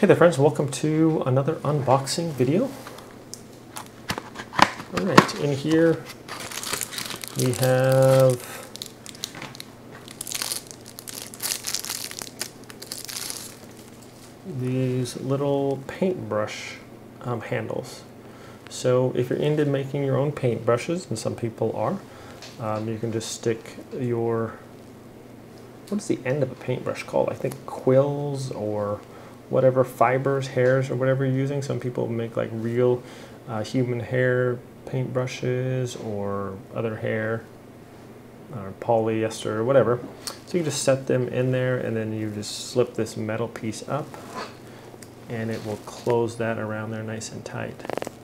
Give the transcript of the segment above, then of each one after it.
Hey there friends, welcome to another unboxing video. Alright, in here we have these little paintbrush handles. So if you're into making your own paintbrushes, and some people are, you can just stick your, what is the end of a paintbrush called? I think quills or whatever fibers, hairs, or whatever you're using. Some people make like real human hair paintbrushes or other hair or polyester or whatever. So you just set them in there and then you just slip this metal piece up and it will close that around there nice and tight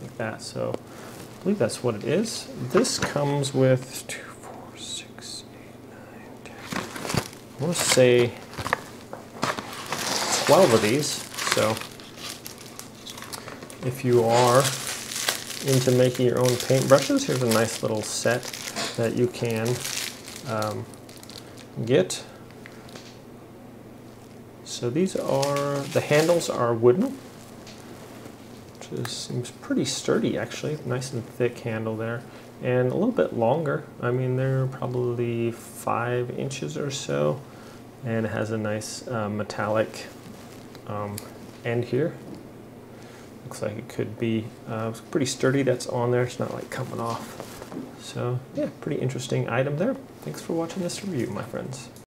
like that. So I believe that's what it is. This comes with 2, 4, 6, 8, 9, 10. I want to say 12 of these, so if you are into making your own paintbrushes, here's a nice little set that you can get. So these are, the handles are wooden, which seems pretty sturdy actually, nice and thick handle there, and a little bit longer. I mean, they're probably 5 inches or so, and it has a nice metallic end here. Looks like it could be pretty sturdy. That's on there. It's not like coming off. So yeah, pretty interesting item there. Thanks for watching this review, my friends.